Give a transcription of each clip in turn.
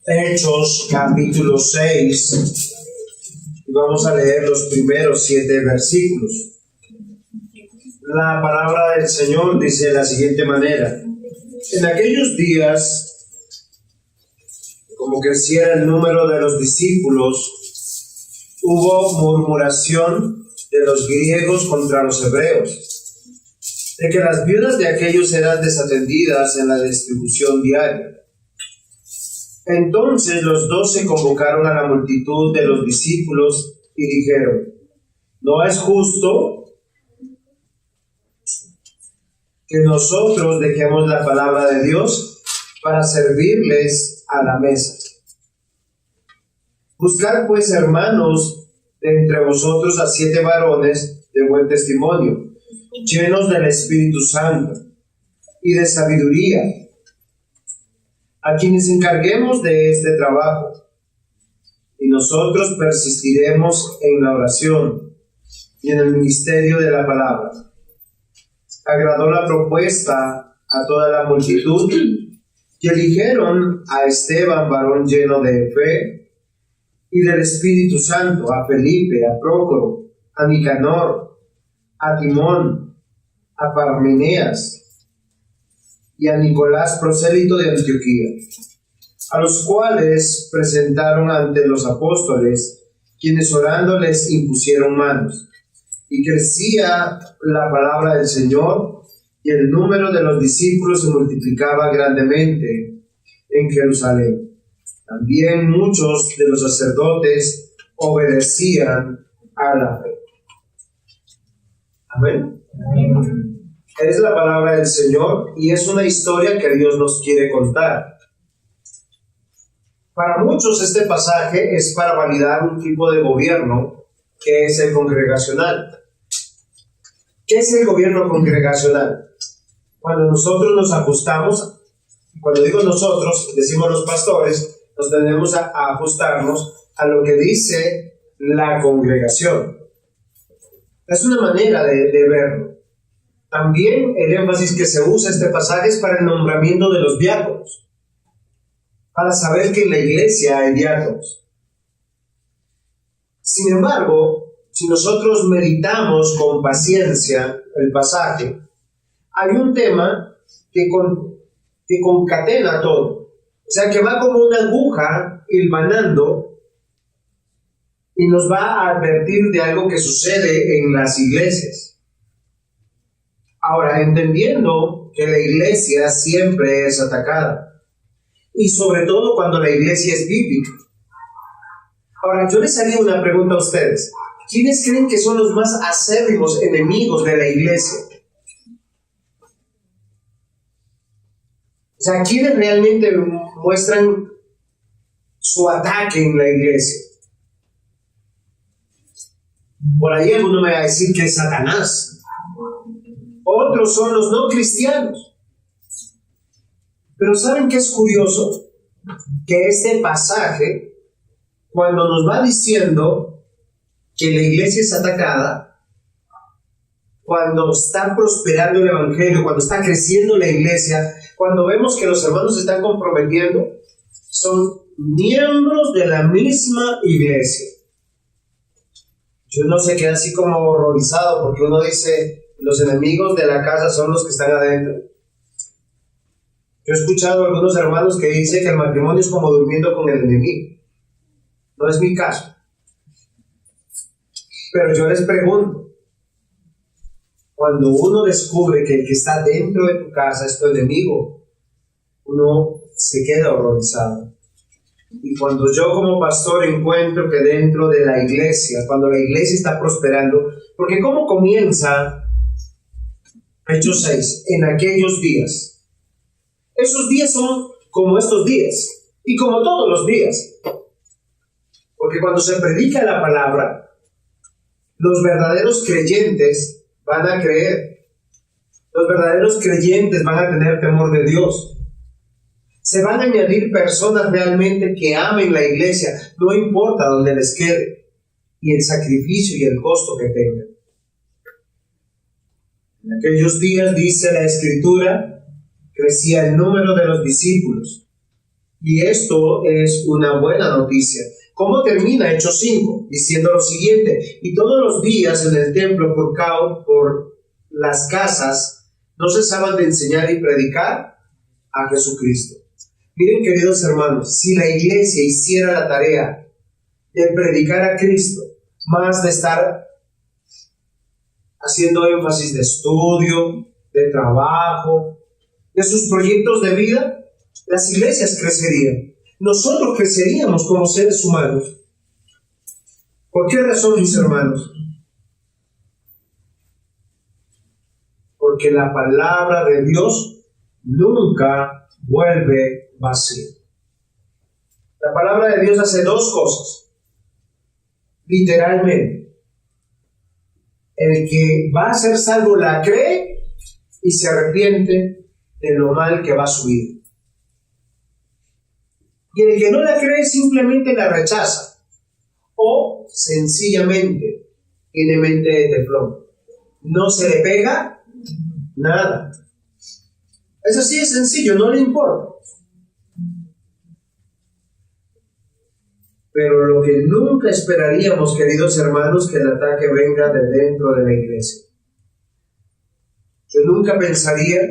Hechos capítulo 6 y vamos a leer los primeros 7 versículos. La palabra del Señor dice de la siguiente manera: en aquellos días, como creciera el número de los discípulos, hubo murmuración de los griegos contra los hebreos, de que las viudas de aquellos eran desatendidas en la distribución diaria. Entonces los 12 convocaron a la multitud de los discípulos y dijeron: ¿no es justo que nosotros dejemos la palabra de Dios para servirles a la mesa? Buscad pues, hermanos, de entre vosotros a 7 varones de buen testimonio, llenos del Espíritu Santo y de sabiduría, a quienes encarguemos de este trabajo, y nosotros persistiremos en la oración y en el ministerio de la palabra. Agradó la propuesta a toda la multitud, y eligieron a Esteban, varón lleno de fe y del Espíritu Santo, a Felipe, a Prócoro, a Nicanor, a Timón, a Parmeneas y a Nicolás, prosélito de Antioquía, a los cuales presentaron ante los apóstoles, quienes orando les impusieron manos. Y crecía la palabra del Señor, y el número de los discípulos se multiplicaba grandemente en Jerusalén. También muchos de los sacerdotes obedecían a la fe. Amén. Amén. Es la palabra del Señor y es una historia que Dios nos quiere contar. Para muchos este pasaje es para validar un tipo de gobierno que es el congregacional. ¿Qué es el gobierno congregacional? Cuando nosotros nos ajustamos, cuando digo nosotros, decimos los pastores, nos tenemos a ajustarnos a lo que dice la congregación. Es una manera de verlo. También el énfasis que se usa este pasaje es para el nombramiento de los diáconos, para saber que en la iglesia hay diáconos. Sin embargo, si nosotros meditamos con paciencia el pasaje, hay un tema que concatena todo. O sea, que va como una aguja hilvanando y nos va a advertir de algo que sucede en las iglesias. Ahora, entendiendo que la iglesia siempre es atacada, y sobre todo cuando la iglesia es bíblica. Ahora, yo les haría una pregunta a ustedes. ¿Quiénes creen que son los más acérrimos enemigos de la iglesia? O sea, ¿quiénes realmente muestran su ataque en la iglesia? Por ahí alguno me va a decir que es Satanás. Otros son los no cristianos. Pero ¿saben qué es curioso? Que este pasaje, cuando nos va diciendo que la iglesia es atacada, cuando está prosperando el evangelio, cuando está creciendo la iglesia, cuando vemos que los hermanos se están comprometiendo, son miembros de la misma iglesia. Yo no se queda así como horrorizado porque uno dice: los enemigos de la casa son los que están adentro. Yo he escuchado a algunos hermanos que dicen que el matrimonio es como durmiendo con el enemigo. No es mi caso. Pero yo les pregunto, cuando uno descubre que el que está dentro de tu casa es tu enemigo, uno se queda horrorizado. Y cuando yo como pastor encuentro que dentro de la iglesia, cuando la iglesia está prosperando, porque ¿cómo comienza Hechos 6? En aquellos días. Esos días son como estos días, y como todos los días. Porque cuando se predica la palabra, los verdaderos creyentes van a creer. Los verdaderos creyentes van a tener temor de Dios. Se van a añadir personas realmente que amen la iglesia, no importa dónde les quede, y el sacrificio y el costo que tengan. En aquellos días, dice la Escritura, crecía el número de los discípulos, Y esto es una buena noticia. ¿Cómo termina Hechos 5? Diciendo lo siguiente: y todos los días en el templo por las casas no cesaban de enseñar y predicar a Jesucristo. Miren, queridos hermanos, si la iglesia hiciera la tarea de predicar a Cristo, más de estar haciendo énfasis de estudio, de trabajo, de sus proyectos de vida, las iglesias crecerían. Nosotros creceríamos como seres humanos. ¿Por qué razón, mis hermanos? Porque la palabra de Dios nunca vuelve vacía. La palabra de Dios hace dos cosas. Literalmente, el que va a ser salvo la cree y se arrepiente de lo mal que va a subir. Y el que no la cree simplemente la rechaza o sencillamente tiene mente de teflón. No se le pega nada. Es así de sencillo, no le importa. Pero lo que nunca esperaríamos, queridos hermanos, que el ataque venga de dentro de la iglesia. Yo nunca pensaría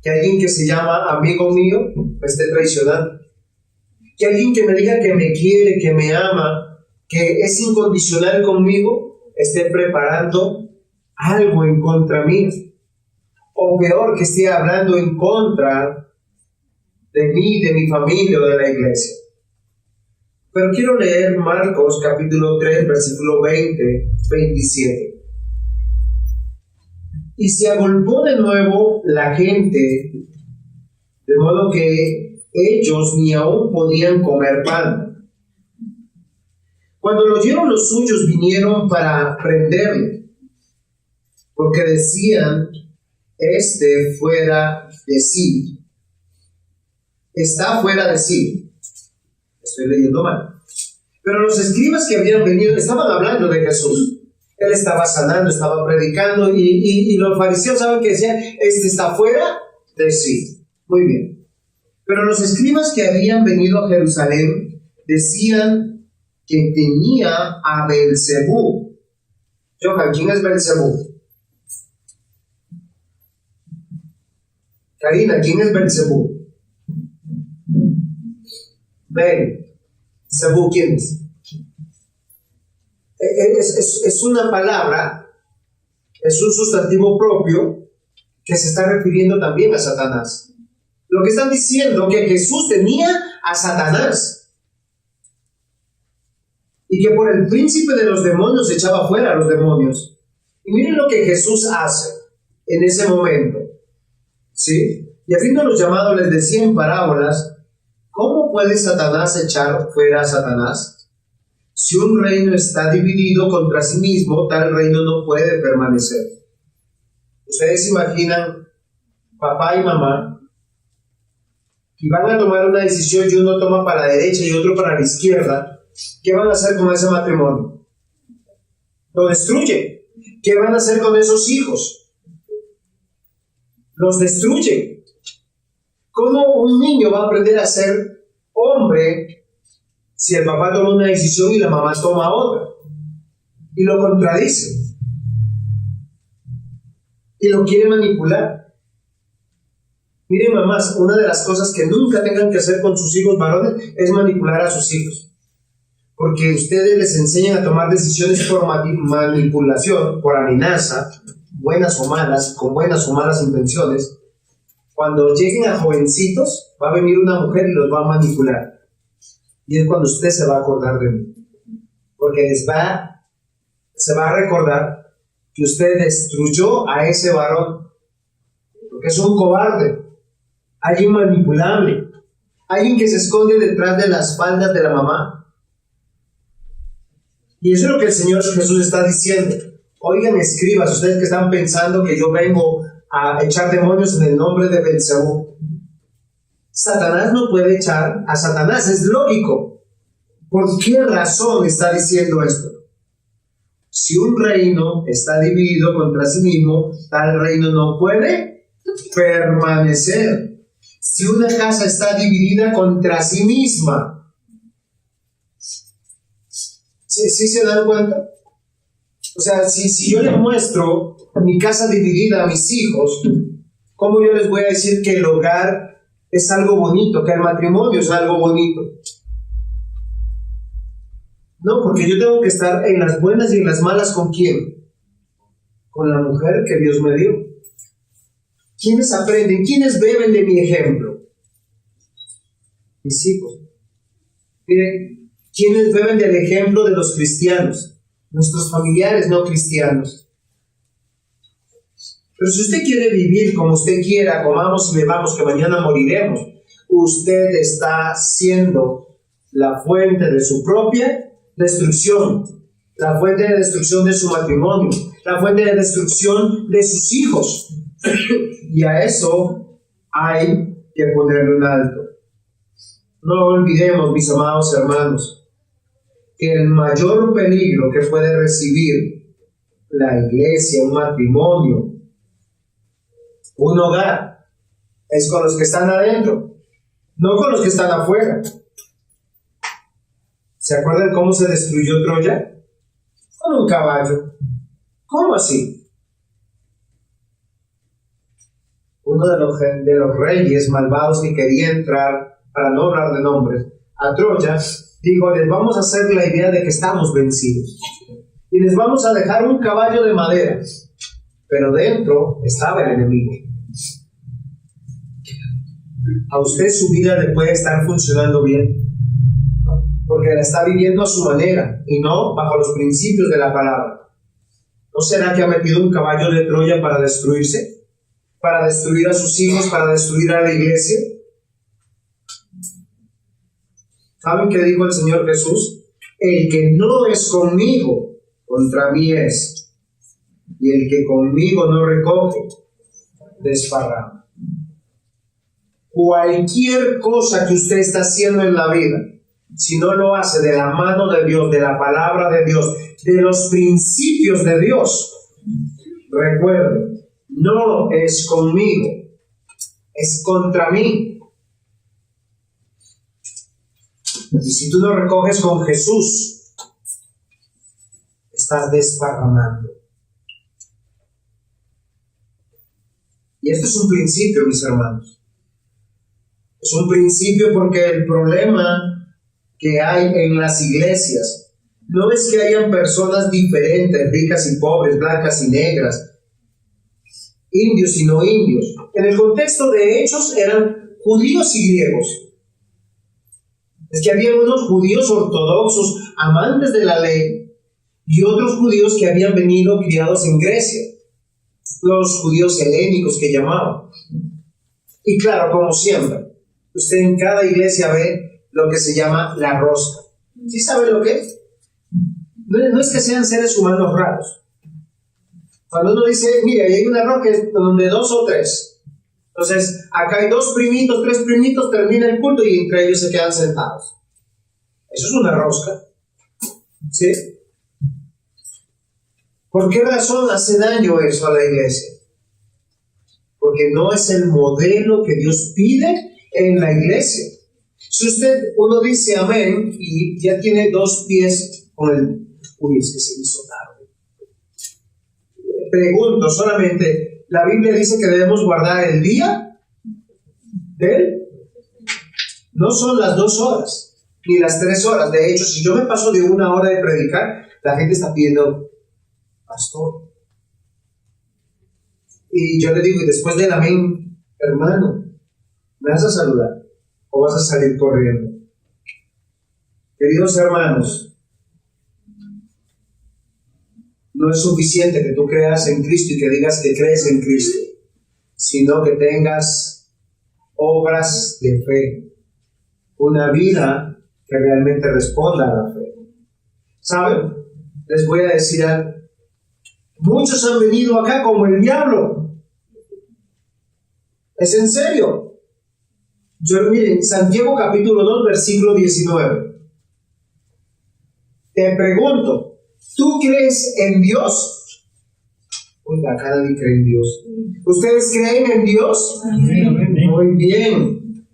que alguien que se llama amigo mío me esté traicionando. Que alguien que me diga que me quiere, que me ama, que es incondicional conmigo, esté preparando algo en contra mía. O peor, que esté hablando en contra de mí, de mi familia o de la iglesia. Pero quiero leer Marcos capítulo 3, versículo 20, 27. Y se agolpó de nuevo la gente, de modo que ellos ni aún podían comer pan. Cuando lo oyeron los suyos, vinieron para prenderle, porque decían: este fuera de sí. Está fuera de sí. Estoy leyendo mal. Pero los escribas que habían venido estaban hablando de Jesús. Él estaba sanando, estaba predicando, y los fariseos saben que decían: este está fuera de sí. Muy bien. Pero los escribas que habían venido a Jerusalén decían que tenía a Beelzebú. Johan, ¿quién es Beelzebú? Karina, ¿quién es Beelzebú? Beelzebú, ¿quién es? Es una palabra, es un sustantivo propio que se está refiriendo también a Satanás. Lo que están diciendo que Jesús tenía a Satanás y que por el príncipe de los demonios echaba fuera a los demonios. Y miren lo que Jesús hace en ese momento, ¿sí? Y habiendo los llamados les decía en parábolas: ¿cómo puede Satanás echar fuera a Satanás? Si un reino está dividido contra sí mismo, tal reino no puede permanecer. Ustedes imaginan papá y mamá y van a tomar una decisión, y uno toma para la derecha y otro para la izquierda. ¿Qué van a hacer con ese matrimonio? Lo destruyen. ¿Qué van a hacer con esos hijos? Los destruyen. ¿Cómo un niño va a aprender a ser hombre si el papá toma una decisión y la mamá toma otra? Y lo contradice. Y lo quiere manipular. Miren, mamás, una de las cosas que nunca tengan que hacer con sus hijos varones es manipular a sus hijos. Porque ustedes les enseñan a tomar decisiones por manipulación, por amenaza, buenas o malas, con buenas o malas intenciones. Cuando lleguen a jovencitos, va a venir una mujer y los va a manipular. Y es cuando usted se va a acordar de mí. Porque se va a recordar que usted destruyó a ese varón. Porque es un cobarde. Alguien manipulable. Alguien que se esconde detrás de las faldas de la mamá. Y eso es lo que el Señor Jesús está diciendo. Oigan, escribas, ustedes que están pensando que yo vengo a echar demonios en el nombre de Beelzebú. Satanás no puede echar a Satanás, es lógico. ¿Por qué razón está diciendo esto? Si un reino está dividido contra sí mismo, tal reino no puede permanecer. Si una casa está dividida contra sí misma, ¿sí se dan cuenta? O sea, si yo les muestro mi casa dividida a mis hijos, ¿cómo yo les voy a decir que el hogar es algo bonito, que el matrimonio es algo bonito? No, porque yo tengo que estar en las buenas y en las malas. ¿Con quién? Con la mujer que Dios me dio. ¿Quiénes aprenden? ¿Quiénes beben de mi ejemplo? Mis hijos. Miren, ¿quiénes beben del ejemplo de los cristianos? Nuestros familiares no cristianos. Pero si usted quiere vivir como usted quiera, comamos y bebamos, que mañana moriremos, usted está siendo la fuente de su propia destrucción, la fuente de destrucción de su matrimonio, la fuente de destrucción de sus hijos. Y a eso hay que ponerle un alto. No olvidemos, mis amados hermanos, que el mayor peligro que puede recibir la iglesia, un matrimonio, un hogar, es con los que están adentro, no con los que están afuera. ¿Se acuerdan cómo se destruyó Troya? Con un caballo. ¿Cómo así? Uno de los reyes malvados que quería entrar, para no hablar de nombres, a Troya, dijo: les vamos a hacer la idea de que estamos vencidos y les vamos a dejar un caballo de madera, pero dentro estaba el enemigo. A usted su vida le puede estar funcionando bien, porque la está viviendo a su manera y no bajo los principios de la palabra. ¿No será que ha metido un caballo de Troya para destruirse? ¿Para destruir a sus hijos? ¿Para destruir a la iglesia? ¿Saben qué dijo el Señor Jesús? El que no es conmigo, contra mí es. Y el que conmigo no recoge, desparrama. Cualquier cosa que usted está haciendo en la vida, si no lo hace de la mano de Dios, de la palabra de Dios, de los principios de Dios, recuerde, no es conmigo, es contra mí. Y si tú no recoges con Jesús, estás desparramando. Y esto es un principio, mis hermanos. Es un principio porque el problema que hay en las iglesias no es que hayan personas diferentes, ricas y pobres, blancas y negras, indios y no indios. En el contexto de Hechos eran judíos y griegos. Es que había unos judíos ortodoxos, amantes de la ley, y otros judíos que habían venido criados en Grecia, los judíos helénicos que llamaban. Y claro, como siempre, usted en cada iglesia ve lo que se llama la rosca. ¿Sí sabe lo que es? No es que sean seres humanos raros. Cuando uno dice, mira, hay una rosca donde 2 o 3. Entonces, acá hay 2 primitos, 3 primitos, termina el culto y entre ellos se quedan sentados. Eso es una rosca. ¿Sí? ¿Por qué razón hace daño eso a la iglesia? Porque no es el modelo que Dios pide en la iglesia. Si uno dice amén y ya tiene 2 pies con el... Uy, es que se me hizo tarde. Pregunto solamente, ¿la Biblia dice que debemos guardar el día de él? No son las 2 horas, ni las 3 horas. De hecho, si yo me paso de 1 hora de predicar, la gente está pidiendo, pastor. Y yo le digo, y después del amén, hermano, ¿me vas a saludar o vas a salir corriendo? Queridos hermanos, no es suficiente que tú creas en Cristo y que digas que crees en Cristo, sino que tengas obras de fe, una vida que realmente responda a la fe. ¿Saben? Les voy a decir algo. Muchos han venido acá como el diablo. ¿Es en serio? Miren, Santiago capítulo 2, versículo 19. Te pregunto, ¿tú crees en Dios? Oiga, acá nadie cree en Dios. ¿Ustedes creen en Dios? Muy bien.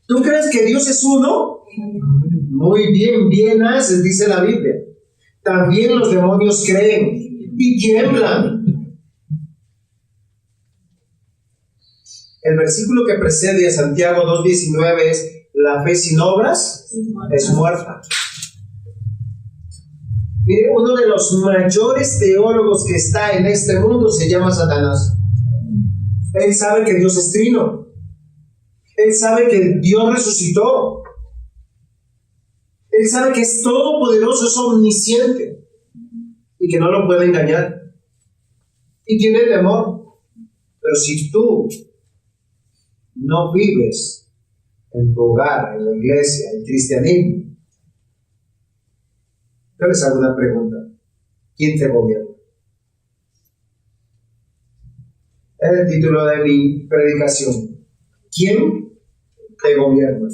¿Tú crees que Dios es uno? Muy bien, bien haces, dice la Biblia. También los demonios creen y tiemblan. El versículo que precede a Santiago 2:19 es: la fe sin obras es muerta. Mire, uno de los mayores teólogos que está en este mundo se llama Satanás. Él sabe que Dios es trino. Él sabe que Dios resucitó. Él sabe que es todopoderoso, es omnisciente y que no lo puede engañar. Y tiene temor. Pero si tú no vives en tu hogar, en la iglesia, en el cristianismo, yo les hago una pregunta: ¿quién te gobierna? Es el título de mi predicación. ¿Quién te gobierna?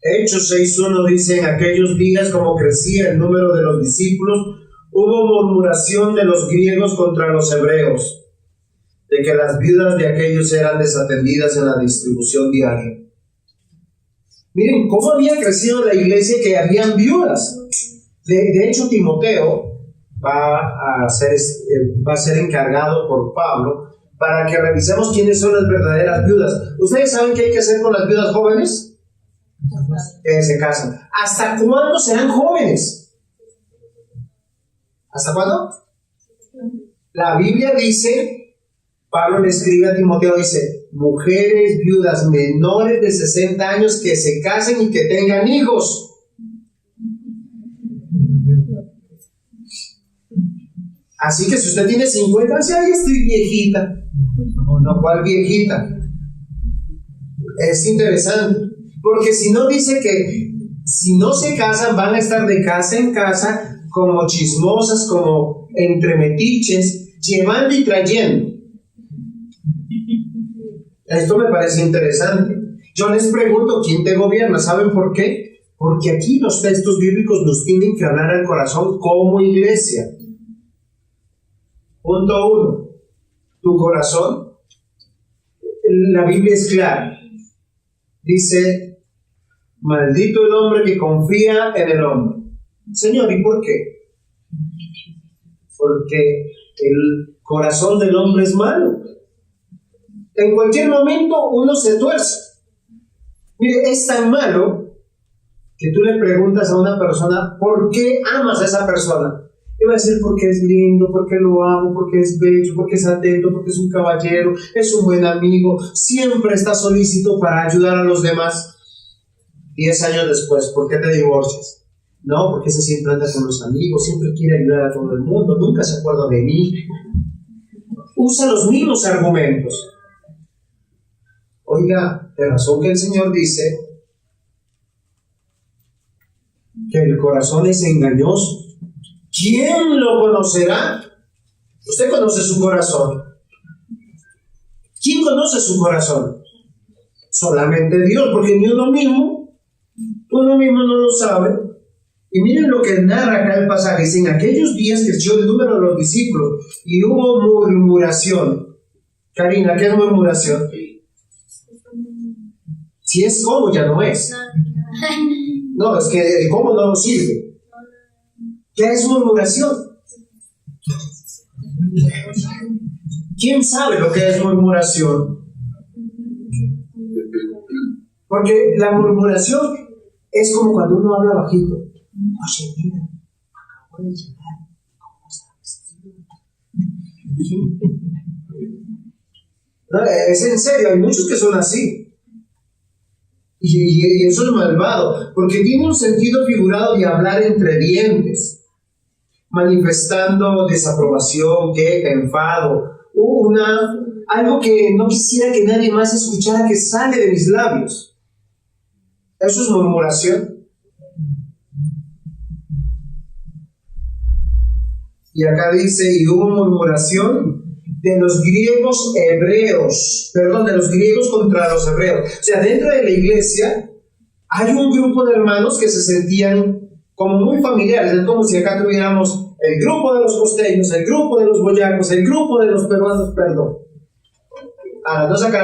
Hechos 6:1 dice: en aquellos días, como crecía el número de los discípulos, hubo murmuración de los griegos contra los hebreos, de que las viudas de aquellos eran desatendidas en la distribución diaria. Miren cómo había crecido la iglesia, que habían viudas. De hecho, Timoteo va a ser encargado por Pablo para que revisemos quiénes son las verdaderas viudas. ¿Ustedes saben qué hay que hacer con las viudas jóvenes? Que se casan. ¿Hasta cuándo serán jóvenes? ¿Hasta cuándo? La Biblia dice, Pablo le escribe a Timoteo, dice: mujeres viudas menores de 60 años que se casen y que tengan hijos. Así que si usted tiene 50, dice: ay, estoy viejita. No, ¿cuál viejita? Es interesante, porque si no, dice que si no se casan van a estar de casa en casa como chismosas, como entremetiches, llevando y trayendo. Esto me parece interesante. Yo les pregunto: ¿quién te gobierna? ¿Saben por qué? Porque aquí los textos bíblicos nos tienen que hablar al corazón como iglesia. Punto 1. Tu corazón. La Biblia es clara. Dice: maldito el hombre que confía en el hombre. Señor, ¿y por qué? Porque el corazón del hombre es malo. En cualquier momento uno se tuerce. Mire, es tan malo que tú le preguntas a una persona: ¿por qué amas a esa persona? Y va a decir: porque es lindo, porque lo amo, porque es bello, porque es atento, porque es un caballero, es un buen amigo, siempre está solícito para ayudar a los demás. 10 años después, ¿por qué te divorcias? No, porque ese siempre anda con los amigos, siempre quiere ayudar a todo el mundo, nunca se acuerda de mí. Usa los mismos argumentos. Oiga, de razón que el Señor dice que el corazón es engañoso. ¿Quién lo conocerá? Usted conoce su corazón. ¿Quién conoce su corazón? Solamente Dios, porque ni uno mismo no lo sabe. Y miren lo que narra acá el pasaje. Dice: en aquellos días creció el número de los discípulos y hubo murmuración. Karina, ¿qué es murmuración? Si es como, ya no es. No, es que el cómo no nos sirve. ¿Qué es murmuración? ¿Quién sabe lo que es murmuración? Porque la murmuración es como cuando uno habla bajito. Oye, mira, acabo de llegar. ¿Cómo está vestido? No, es en serio, hay muchos que son así. Y eso es malvado, porque tiene un sentido figurado de hablar entre dientes, manifestando desaprobación, queja, enfado, algo que no quisiera que nadie más escuchara, que sale de mis labios. Eso es murmuración. Y acá dice: y hubo murmuración de los griegos contra los hebreos. O sea, dentro de la iglesia hay un grupo de hermanos que se sentían como muy familiares. Es como si acá tuviéramos El grupo de los costeños, el grupo de los boyacos, el grupo de los peruanos, perdón. Ahora no sacar